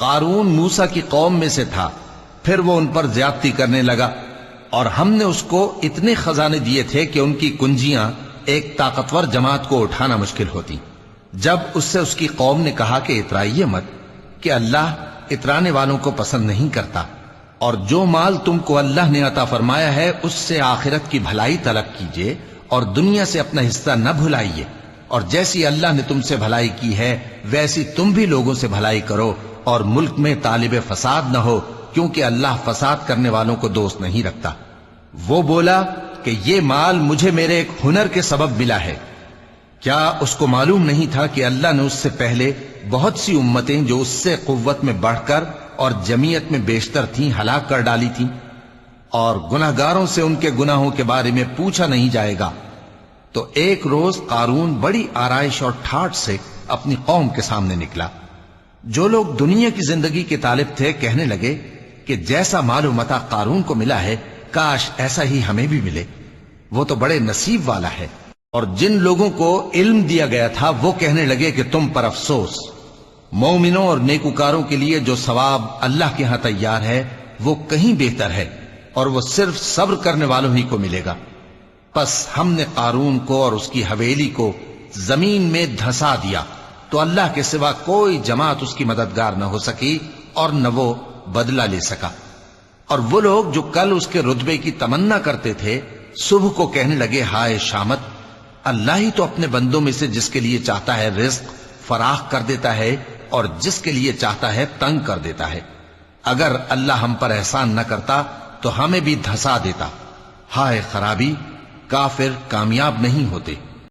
قارون موسیٰ کی قوم میں سے تھا، پھر وہ ان پر زیادتی کرنے لگا، اور ہم نے اس کو اتنے خزانے دیے تھے کہ ان کی کنجیاں ایک طاقتور جماعت کو اٹھانا مشکل ہوتی۔ جب اس سے اس کی قوم نے کہا کہ اترائیے مت، کہ اللہ اترانے والوں کو پسند نہیں کرتا، اور جو مال تم کو اللہ نے عطا فرمایا ہے اس سے آخرت کی بھلائی طلب کیجئے اور دنیا سے اپنا حصہ نہ بھلائیے، اور جیسی اللہ نے تم سے بھلائی کی ہے ویسی تم بھی لوگوں سے بھلائی کرو، اور ملک میں طالب فساد نہ ہو، کیونکہ اللہ فساد کرنے والوں کو دوست نہیں رکھتا۔ وہ بولا کہ یہ مال مجھے میرے ایک ہنر کے سبب ملا ہے۔ کیا اس کو معلوم نہیں تھا کہ اللہ نے اس سے پہلے بہت سی امتیں جو اس سے قوت میں بڑھ کر اور جمعیت میں بیشتر تھیں ہلاک کر ڈالی تھیں، اور گناہگاروں سے ان کے گناہوں کے بارے میں پوچھا نہیں جائے گا؟ تو ایک روز قارون بڑی آرائش اور ٹھاٹھ سے اپنی قوم کے سامنے نکلا۔ جو لوگ دنیا کی زندگی کے طالب تھے کہنے لگے کہ جیسا مال و متاع قارون کو ملا ہے کاش ایسا ہی ہمیں بھی ملے، وہ تو بڑے نصیب والا ہے۔ اور جن لوگوں کو علم دیا گیا تھا وہ کہنے لگے کہ تم پر افسوس، مومنوں اور نیکوکاروں کے لیے جو ثواب اللہ کے ہاں تیار ہے وہ کہیں بہتر ہے، اور وہ صرف صبر کرنے والوں ہی کو ملے گا۔ پس ہم نے قارون کو اور اس کی حویلی کو زمین میں دھسا دیا، تو اللہ کے سوا کوئی جماعت اس کی مددگار نہ ہو سکی اور نہ وہ بدلہ لے سکا۔ اور وہ لوگ جو کل اس کے رتبے کی تمنا کرتے تھے صبح کو کہنے لگے ہائے شامت، اللہ ہی تو اپنے بندوں میں سے جس کے لیے چاہتا ہے رزق فراخ کر دیتا ہے اور جس کے لیے چاہتا ہے تنگ کر دیتا ہے۔ اگر اللہ ہم پر احسان نہ کرتا تو ہمیں بھی دھسا دیتا۔ ہائے خرابی، کافر کامیاب نہیں ہوتے۔